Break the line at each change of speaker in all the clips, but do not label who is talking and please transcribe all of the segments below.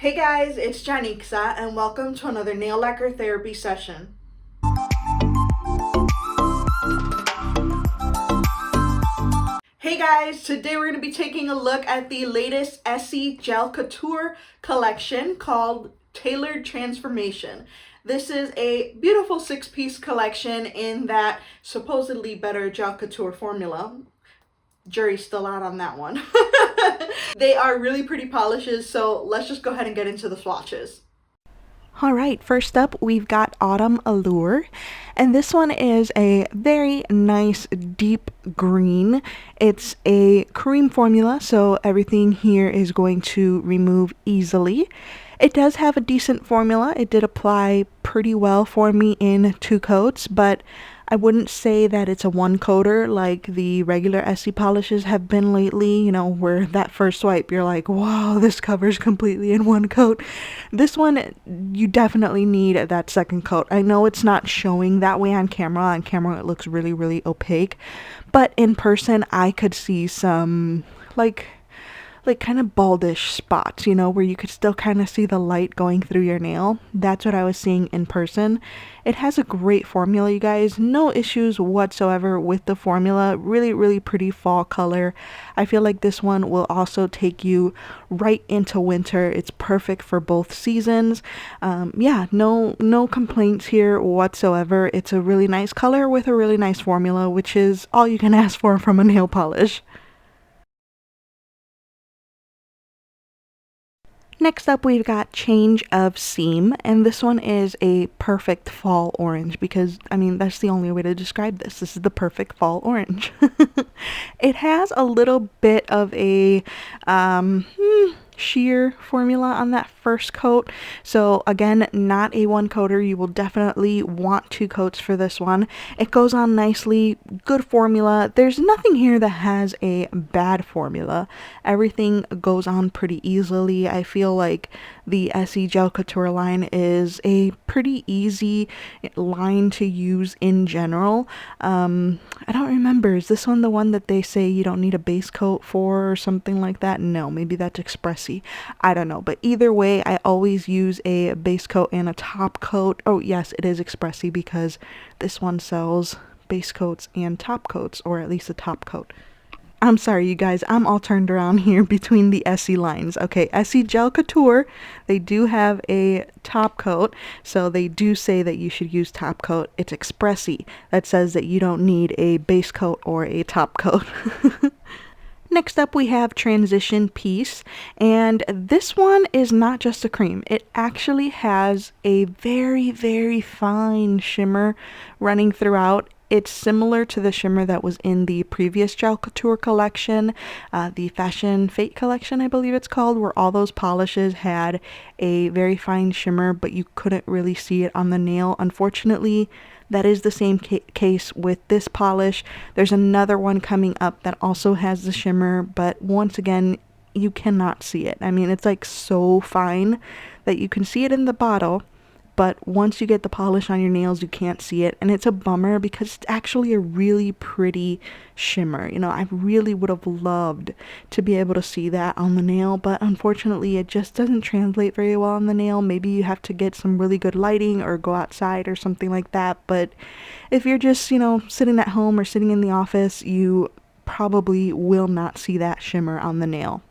Hey guys, it's Janixa and welcome to another nail lacquer therapy session. Hey guys, today we're going to be taking a look at the latest Essie Gel Couture collection called Tailored Transformation. This is a beautiful six-piece collection in that supposedly better gel couture formula. Jury's still out on that one. They are really pretty polishes, so let's just go ahead and get into the swatches.
Alright, first up we've got Autumn Allure, and this one is a very nice deep green. It's a cream formula, so everything here is going to remove easily. It does have a decent formula. It did apply pretty well for me in 2 coats, but I wouldn't say that it's a one coater like the regular Essie polishes have been lately, where that first swipe you're like, wow, this covers completely in 1 coat. This one, you definitely need that second coat. I know it's not showing that way on camera. On camera it looks really, really opaque, but in person I could see some like kind of baldish spots, where you could still kind of see the light going through your nail. That's what I was seeing in person. It has a great formula, you guys. No issues whatsoever with the formula. Really, really pretty fall color. I feel like this one will also take you right into winter. It's perfect for both seasons. Yeah, no complaints here whatsoever. It's a really nice color with a really nice formula, which is all you can ask for from a nail polish. Next up, we've got Change of Seam, and this one is a perfect fall orange because, that's the only way to describe this. This is the perfect fall orange. It has a little bit of a sheer formula on that first coat. So again, not a one coater. You will definitely want 2 coats for this one. It goes on nicely, good formula. There's nothing here that has a bad formula. Everything goes on pretty easily. I feel like the Essie Gel Couture line is a pretty easy line to use in general. I don't remember, is this one the one that they say you don't need a base coat for or something like that? No, maybe that's Expressi. I don't know, but either way, I always use a base coat and a top coat. Oh yes, it is Expressi because this one sells base coats and top coats, or at least a top coat. I'm sorry, you guys, I'm all turned around here between the Essie lines. Okay, Essie Gel Couture, they do have a top coat, so they do say that you should use top coat. It's Expressi that says that you don't need a base coat or a top coat. Next up, we have Transition Piece, and this one is not just a cream. It actually has a very, very fine shimmer running throughout. It's similar to the shimmer that was in the previous Gel Couture collection, the Fashion Fate collection, I believe it's called, where all those polishes had a very fine shimmer, but you couldn't really see it on the nail. Unfortunately, that is the same case with this polish. There's another one coming up that also has the shimmer, but once again, you cannot see it. It's like so fine that you can see it in the bottle, but once you get the polish on your nails, you can't see it, and it's a bummer because it's actually a really pretty shimmer. I really would have loved to be able to see that on the nail, but unfortunately it just doesn't translate very well on the nail. Maybe you have to get some really good lighting or go outside or something like that, but if you're just, sitting at home or sitting in the office, you probably will not see that shimmer on the nail.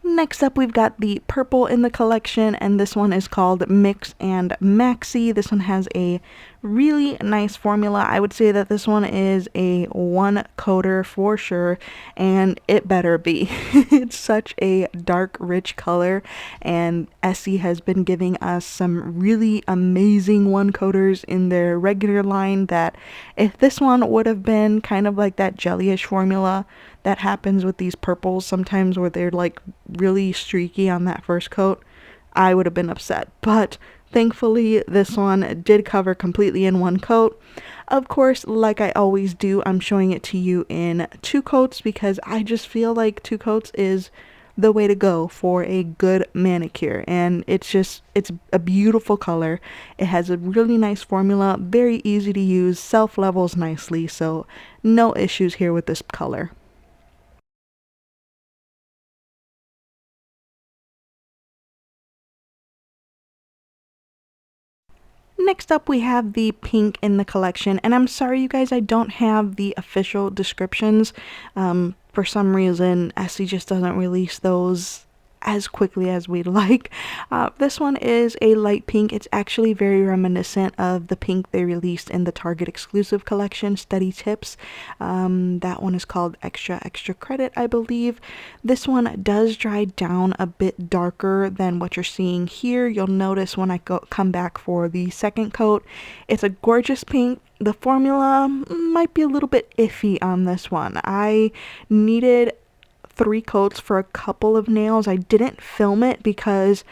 Next up, we've got the purple in the collection, and this one is called Mix and Maxi. This one has a really nice formula. I would say that this one is a one coater for sure, and it better be. It's such a dark, rich color, and Essie has been giving us some really amazing one coaters in their regular line that if this one would have been kind of like that jellyish formula that happens with these purples sometimes where they're like really streaky on that first coat, I would have been upset. But thankfully, this one did cover completely in 1 coat. Of course, like I always do, I'm showing it to you in 2 coats because I just feel like 2 coats is the way to go for a good manicure, and it's a beautiful color. It has a really nice formula, very easy to use, self levels nicely, so no issues here with this color. Next up, we have the pink in the collection, and I'm sorry you guys, I don't have the official descriptions. For some reason, Essie just doesn't release those as quickly as we'd like. This one is a light pink. It's actually very reminiscent of the pink they released in the Target exclusive collection, Steady Tips. That one is called Extra Extra Credit, I believe. This one does dry down a bit darker than what you're seeing here. You'll notice when I come back for the second coat, it's a gorgeous pink. The formula might be a little bit iffy on this one. I needed 3 coats for a couple of nails. I didn't film it because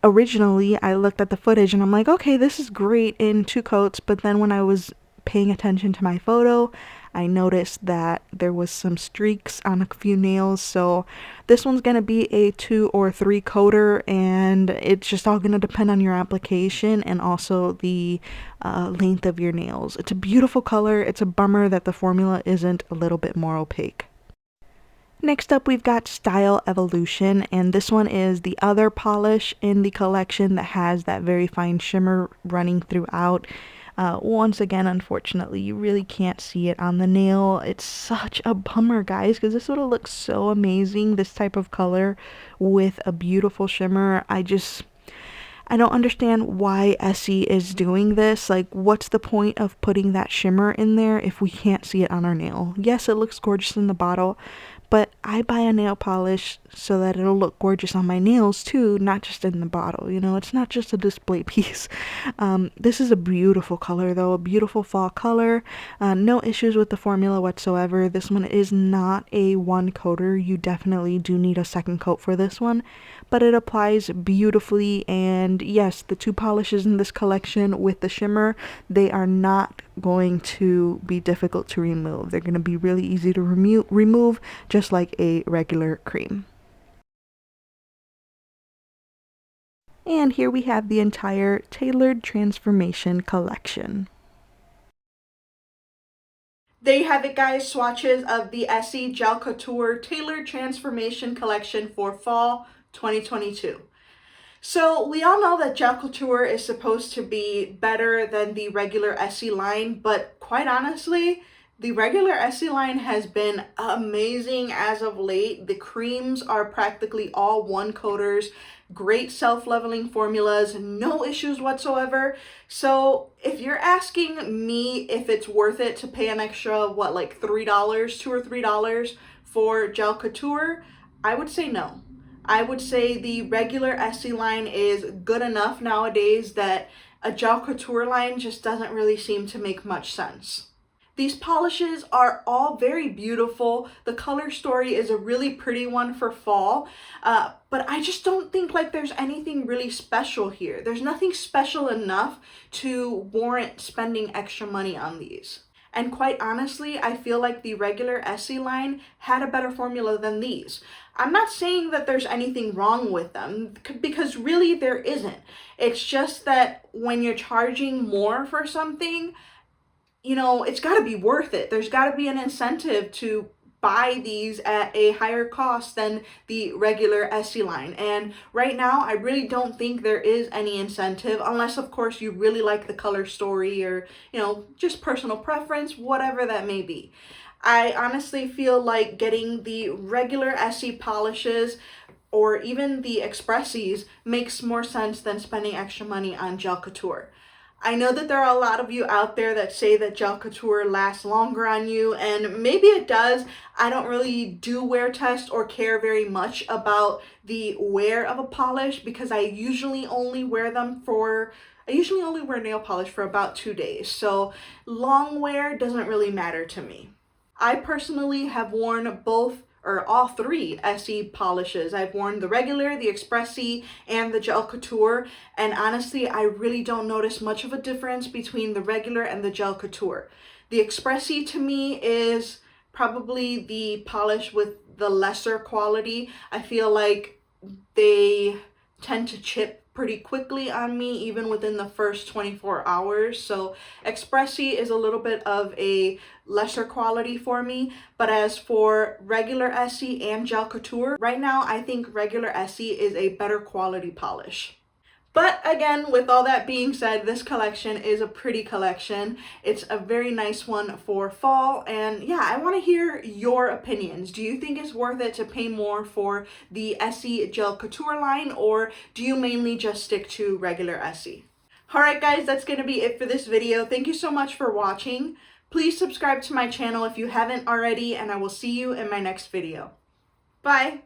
originally I looked at the footage and I'm like, okay, this is great in 2 coats, but then when I was paying attention to my photo, I noticed that there was some streaks on a few nails, so this one's gonna be a 2 or 3 coater, and it's just all gonna depend on your application and also the length of your nails. It's a beautiful color. It's a bummer that the formula isn't a little bit more opaque. Next up, we've got Style Evolution, and this one is the other polish in the collection that has that very fine shimmer running throughout. Once again, unfortunately, you really can't see it on the nail. It's such a bummer, guys, because this would have looked so amazing, this type of color with a beautiful shimmer. I don't understand why Essie is doing this. Like, what's the point of putting that shimmer in there if we can't see it on our nail? Yes, it looks gorgeous in the bottle, but I buy a nail polish so that it'll look gorgeous on my nails too, not just in the bottle. You know, it's not just a display piece. This is a beautiful color though, a beautiful fall color. No issues with the formula whatsoever. This one is not a 1 coater. You definitely do need a second coat for this one, but it applies beautifully. And yes, the 2 polishes in this collection with the shimmer, they are not going to be difficult to remove. They're going to be really easy to remove, just like a regular cream. And here we have the entire Tailored Transformation collection.
There you have it, guys. Swatches of the Essie Gel Couture Tailored Transformation Collection for Fall 2022. So we all know that Gel Couture is supposed to be better than the regular Essie line, but quite honestly, the regular Essie line has been amazing as of late. The creams are practically all 1 coaters, great self-leveling formulas, no issues whatsoever. So if you're asking me if it's worth it to pay an extra, like $3, $2 or $3 for Gel Couture, I would say no. I would say the regular Essie line is good enough nowadays that a Gel Couture line just doesn't really seem to make much sense. These polishes are all very beautiful. The color story is a really pretty one for fall, but I just don't think like there's anything really special here. There's nothing special enough to warrant spending extra money on these. And quite honestly, I feel like the regular Essie line had a better formula than these. I'm not saying that there's anything wrong with them, because really there isn't. It's just that when you're charging more for something, you know, it's got to be worth it. There's got to be an incentive to buy these at a higher cost than the regular Essie line. And right now, I really don't think there is any incentive, unless of course you really like the color story or, you know, just personal preference, whatever that may be. I honestly feel like getting the regular Essie polishes or even the Expressies makes more sense than spending extra money on Gel Couture. I know that there are a lot of you out there that say that Gel Couture lasts longer on you, and maybe it does. I don't really do wear test or care very much about the wear of a polish because I usually only wear nail polish for about 2 days. So long wear doesn't really matter to me. I personally have worn all 3 Essie polishes. I've worn the regular, the Expressie, and the Gel Couture, and honestly, I really don't notice much of a difference between the regular and the Gel Couture. The Expressie to me is probably the polish with the lesser quality. I feel like they tend to chip pretty quickly on me, even within the first 24 hours. So Expressie is a little bit of a lesser quality for me. But as for regular Essie and Gel Couture, right now I think regular Essie is a better quality polish. But again, with all that being said, this collection is a pretty collection. It's a very nice one for fall, and yeah, I want to hear your opinions. Do you think it's worth it to pay more for the Essie Gel Couture line, or do you mainly just stick to regular Essie? Alright guys, that's going to be it for this video. Thank you so much for watching. Please subscribe to my channel if you haven't already, and I will see you in my next video. Bye!